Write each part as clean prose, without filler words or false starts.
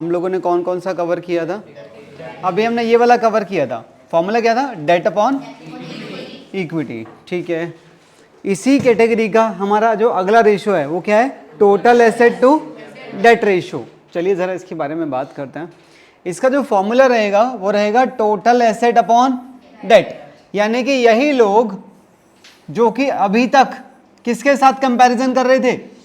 हम लोगों ने कौन कौन सा कवर किया था? अभी हमने ये वाला कवर किया था। फॉर्मूला क्या था? Debt upon equity. ठीक है, इसी कैटेगरी का हमारा जो अगला रेशो है वो क्या है? Total asset to debt ratio. चलिए ज़रा इसके बारे में बात करते हैं। इसका जो फॉर्मूला रहेगा वो रहेगा टोटल एसेट अपॉन डेट, यानी कि यही लोग जो कि अभी तक किसके साथ कंपैरिजन कर रहे थे?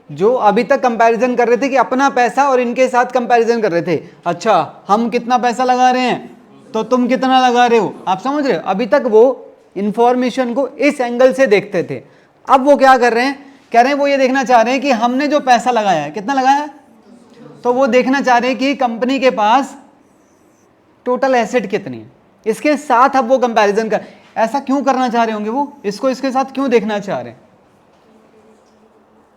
जो अभी तक कंपैरिजन कर रहे थे कि अपना पैसा और इनके साथ कंपैरिजन कर रहे थे। अच्छा, हम कितना पैसा लगा रहे हैं तो तुम कितना लगा रहे हो, आप समझ रहे हो? अभी तक वो इंफॉर्मेशन को इस एंगल से देखते थे। अब वो क्या कर रहे हैं? कह रहे हैं वो ये देखना चाह रहे हैं कि हमने जो पैसा लगाया है कितना लगाया है, तो वो देखना चाह रहे हैं कि कंपनी के पास टोटल एसेट कितनी है, इसके साथ अब वो कंपैरिजन कर। ऐसा क्यों करना चाह रहे होंगे वो? इसको इसके साथ क्यों देखना चाह रहे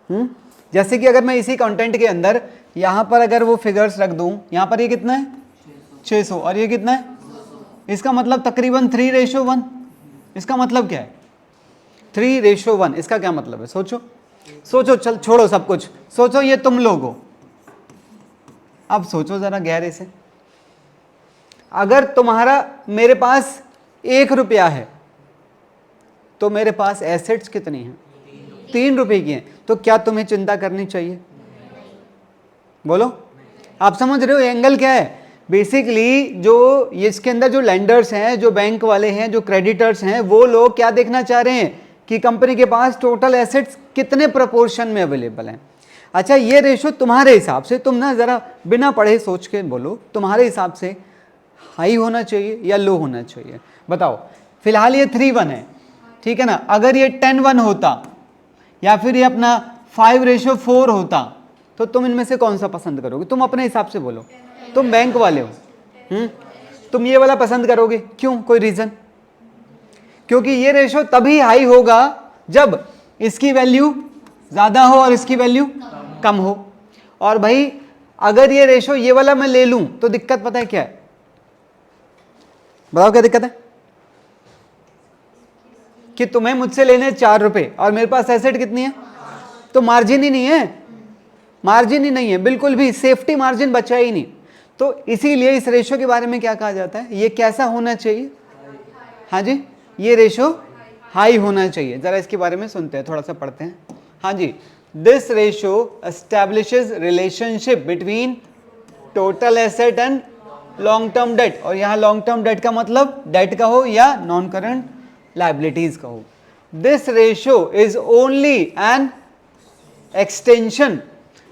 हैं? जैसे कि अगर मैं इसी कंटेंट के अंदर यहां पर अगर वो फिगर्स रख दूं, यहां पर ये कितना है 600 और ये कितना है, इसका मतलब तकरीबन 3:1। इसका मतलब क्या है? 3:1। इसका क्या मतलब है? सोचो सोचो, चल छोड़ो सब कुछ, सोचो ये तुम लोग हो। अब सोचो जरा गहरे से, अगर तुम्हारा मेरे पास 1 रुपया है तो मेरे पास एसेट्स कितनी हैं? 3 रुपए की हैं। तो क्या तुम्हें चिंता करनी चाहिए? बोलो, आप समझ रहे हो एंगल क्या है? बेसिकली जो इसके अंदर जो लेंडर्स हैं, जो बैंक वाले हैं, जो क्रेडिटर्स हैं, वो लोग क्या देखना चाह रहे हैं कि कंपनी के पास टोटल एसेट्स कितने प्रोपोर्शन में अवेलेबल हैं। अच्छा, ये रेशो तुम्हारे हिसाब से, तुम ना जरा बिना पढ़े सोच के बोलो, तुम्हारे हिसाब से हाई होना चाहिए या लो होना चाहिए? बताओ। फिलहाल ये 3:1 है, ठीक है ना? अगर ये 10:1 होता या फिर ये अपना 5:4 होता तो तुम इनमें से कौन सा पसंद करोगे? तुम अपने हिसाब से बोलो, तुम बैंक वाले हो, तुम ये वाला पसंद करोगे। क्यों? कोई रीजन? क्योंकि ये रेशो तभी हाई होगा जब इसकी वैल्यू ज्यादा हो और इसकी वैल्यू कम हो। और भाई अगर ये रेशो ये वाला मैं ले लूं तो दिक्कत पता है क्या है? बताओ क्या दिक्कत है? कि तुम्हें मुझसे लेने 4 रुपए और मेरे पास एसेट कितनी है? तो मार्जिन ही नहीं है, मार्जिन ही नहीं है, बिल्कुल भी सेफ्टी मार्जिन बचा ही नहीं। तो इसीलिए इस रेशो के बारे में क्या कहा जाता है? ये कैसा होना चाहिए? हाँ जी, ये रेशो हाई होना चाहिए। जरा इसके बारे में सुनते हैं, थोड़ा सा पढ़ते हैं। हाँ जी, this ratio establishes relationship between total asset and long term debt. और यहाँ लॉन्ग टर्म डेट का मतलब डेट का हो या नॉन करंट लाइबिलिटीज का हो। This ratio is only an extension.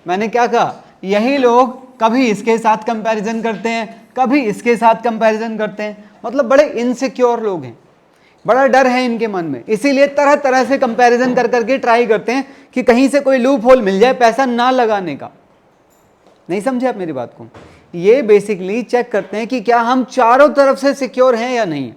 मैंने क्या कहा? यही लोग कभी इसके साथ कंपैरिजन करते हैं, कभी इसके साथ कंपैरिजन करते हैं। मतलब बड़े इनसिक्योर लोग हैं, बड़ा डर है इनके मन में, इसीलिए तरह तरह से कंपैरिजन कर करके ट्राई करते हैं कि कहीं से कोई लूप होल मिल जाए पैसा ना लगाने का। नहीं समझे आप मेरी बात को? ये बेसिकली चेक करते हैं कि क्या हम चारों तरफ से सिक्योर हैं या नहीं,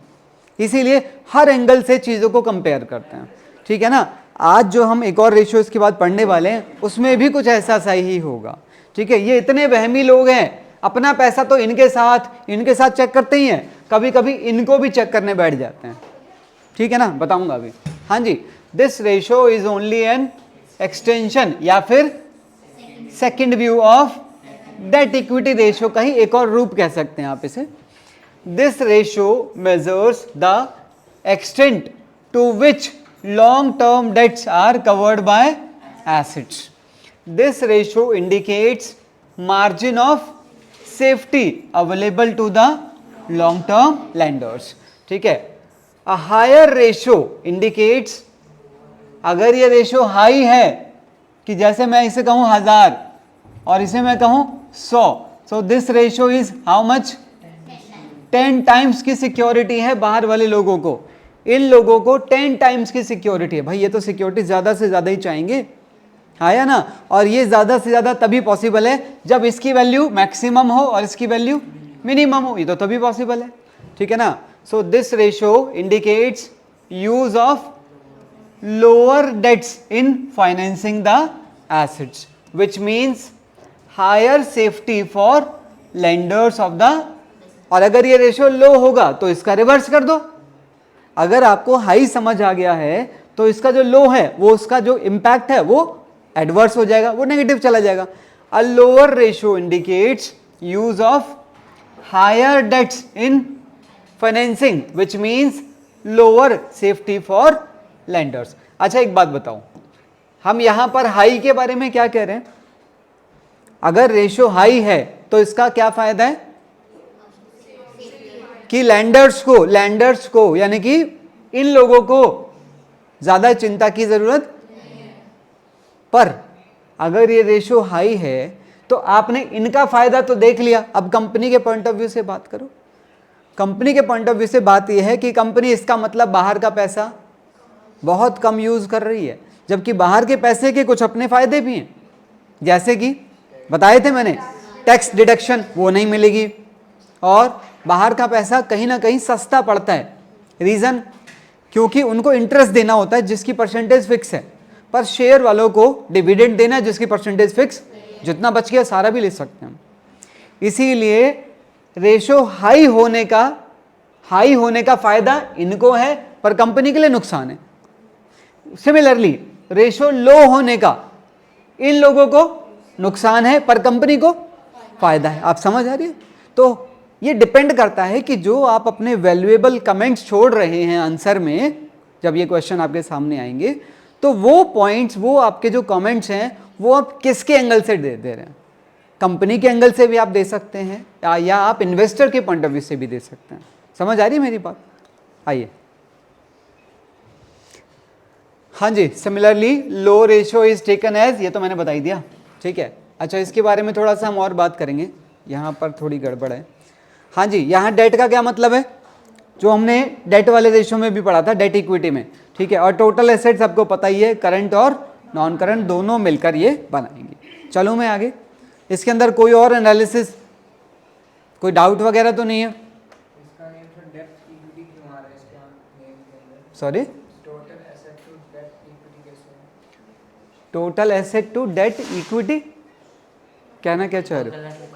इसीलिए हर एंगल से चीजों को कंपेयर करते हैं। ठीक है ना? आज जो हम एक और रेशियो इसके बाद पढ़ने वाले हैं उसमें भी कुछ ऐसा सा ही होगा। ठीक है, ये इतने वहमी लोग हैं, अपना पैसा तो इनके साथ चेक करते ही हैं, कभी कभी इनको भी चेक करने बैठ जाते हैं। ठीक है ना? बताऊंगा अभी। हाँ जी, this ratio is only an extension या फिर second view of debt equity ratio का ही एक और रूप कह सकते हैं आप इसे। This ratio measures the extent to which long term debts are covered by assets. This ratio indicates margin of safety available to the long term lenders. ठीक है, a higher ratio indicates, अगर ये रेशियो हाई है कि जैसे मैं इसे कहूं 1000 और इसे मैं कहूं 100, so this ratio is how much? 10 times की सिक्योरिटी है बाहर वाले लोगों को, इन लोगों को 10 टाइम्स की सिक्योरिटी है। भाई ये तो सिक्योरिटी ज्यादा से ज्यादा ही चाहेंगे, आया ना? और ये ज्यादा से ज्यादा तभी पॉसिबल है जब इसकी वैल्यू मैक्सिमम हो और इसकी वैल्यू मिनिमम हो, ये तो तभी पॉसिबल है। ठीक है ना? So this ratio indicates use of lower debts in financing the assets, which means higher safety for lenders of the. और अगर ये रेशियो लो होगा तो इसका रिवर्स कर दो। अगर आपको हाई समझ आ गया है तो इसका जो लो है वो उसका जो इम्पैक्ट है वो एडवर्स हो जाएगा, वो नेगेटिव चला जाएगा। A lower ratio indicates use of higher debts in financing, which means lower safety for lenders. अच्छा एक बात बताओ, हम यहां पर हाई के बारे में क्या कह रहे हैं? अगर रेशियो हाई है तो इसका क्या फायदा है कि लैंडर्स को यानी कि इन लोगों को ज्यादा चिंता की जरूरत, पर अगर ये रेशियो हाई है तो आपने इनका फायदा तो देख लिया, अब कंपनी के पॉइंट ऑफ व्यू से बात करो। कंपनी के पॉइंट ऑफ व्यू से बात यह है कि कंपनी इसका मतलब बाहर का पैसा बहुत कम यूज कर रही है, जबकि बाहर के पैसे के कुछ अपने फायदे भी हैं, जैसे कि बताए थे मैंने, टैक्स डिडक्शन वो नहीं मिलेगी, और बाहर का पैसा कहीं ना कहीं सस्ता पड़ता है। रीजन, क्योंकि उनको इंटरेस्ट देना होता है जिसकी परसेंटेज फिक्स है, पर शेयर वालों को डिविडेंड देना है जिसकी परसेंटेज फिक्स, जितना बच गया सारा भी ले सकते हैं। इसीलिए रेशो हाई होने का फायदा इनको है, पर कंपनी के लिए नुकसान है। सिमिलरली रेशो लो होने का इन लोगों को नुकसान है, पर कंपनी को फायदा है। आप समझ आ रही है? तो ये डिपेंड करता है कि जो आप अपने वैल्यूएबल कमेंट्स छोड़ रहे हैं आंसर में, जब ये क्वेश्चन आपके सामने आएंगे तो वो पॉइंट्स, वो आपके जो कमेंट्स हैं, वो आप किसके एंगल से दे रहे हैं। कंपनी के एंगल से भी आप दे सकते हैं या आप इन्वेस्टर के पॉइंट ऑफ व्यू से भी दे सकते हैं। समझ आ रही है मेरी बात? आइए, हाँ जी, similarly low ratio is taken as, ये तो मैंने बता ही दिया, ठीक है। अच्छा, इसके बारे में थोड़ा सा हम और बात करेंगे, यहाँ पर थोड़ी गड़बड़ है। हाँ जी, यहाँ डेट का क्या मतलब है, जो हमने डेट वाले रेशियो में भी पढ़ा था, डेट इक्विटी में, ठीक है। और टोटल एसेट्स आपको पता ही है, करंट और नॉन करंट दोनों मिलकर ये बनाएंगे। चलो मैं आगे, इसके अंदर कोई और एनालिसिस, कोई डाउट वगैरह तो नहीं है? Sorry, total asset to debt equity कहना क्या चाह रहे हो?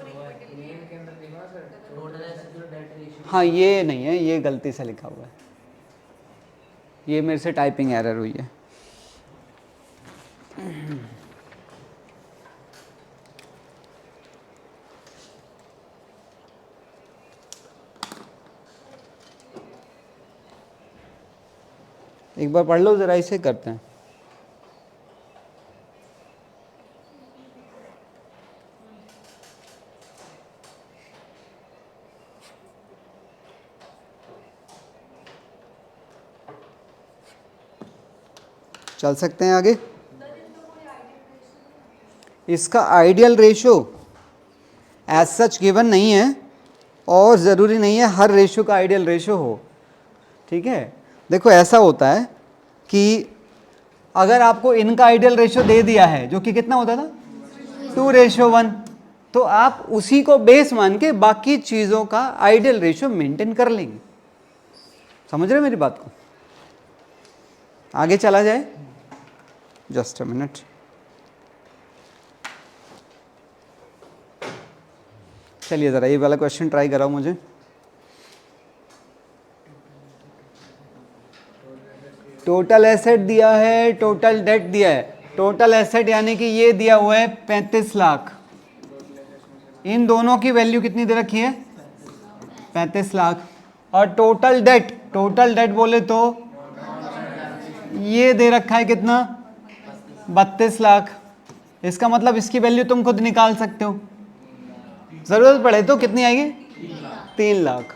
हाँ, ये नहीं है, ये गलती से लिखा हुआ है, ये मेरे से टाइपिंग एरर हुई है। एक बार पढ़ लो जरा, इसे करते हैं। चल सकते हैं आगे। इसका ideal ratio as such given नहीं है, और ज़रूरी नहीं है हर रेशो का आइडियल रेशो हो, ठीक है। देखो ऐसा होता है कि अगर आपको इनका आइडियल रेशो दे दिया है, जो कि कितना होता था 2:1, तो आप उसी को बेस मान के बाकी चीज़ों का आइडियल रेशो मेंटेन कर लेंगे। समझ रहे मेरी बात को? आगे चला जाए, जस्ट अ मिनट। चलिए ज़रा ये वाला क्वेश्चन ट्राई कराओ मुझे। टोटल एसेट दिया है, टोटल डेट दिया है। टोटल एसेट यानी कि ये दिया हुआ है 35 लाख, इन दोनों की वैल्यू कितनी दे रखी है 35 लाख। और टोटल डेट बोले तो ये दे रखा है कितना 32 लाख। इसका मतलब इसकी वैल्यू तुम खुद निकाल सकते हो, जरूरत पड़े तो कितनी आएगी 3 लाख।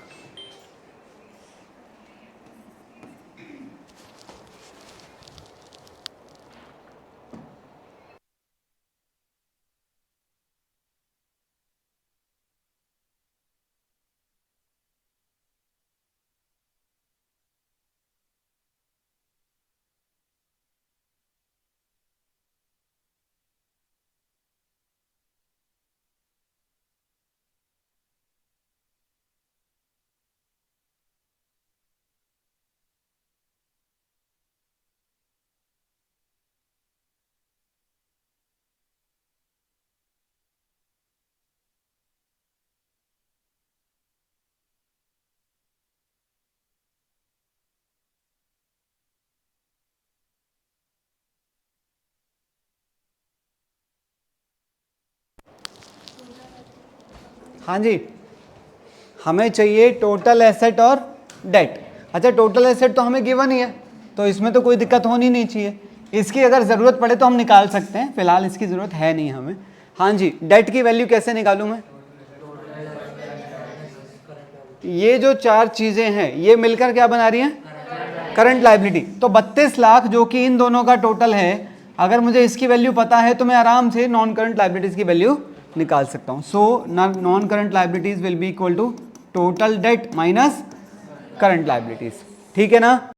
हाँ जी, हमें चाहिए टोटल एसेट और डेट। अच्छा, टोटल एसेट तो हमें गिवन ही है, तो इसमें तो कोई दिक्कत होनी नहीं चाहिए। इसकी अगर ज़रूरत पड़े तो हम निकाल सकते हैं, फिलहाल इसकी ज़रूरत है नहीं हमें। हाँ जी, डेट की वैल्यू कैसे निकालूं मैं? ये जो चार चीज़ें हैं ये मिलकर क्या बना रही हैं? Current liability. तो 32 लाख जो कि इन दोनों का टोटल है, अगर मुझे इसकी वैल्यू पता है तो मैं आराम से नॉन करंट लायबिलिटीज की वैल्यू निकाल सकता हूं। So non current liabilities will be equal to total debt minus current liabilities. ठीक है ना?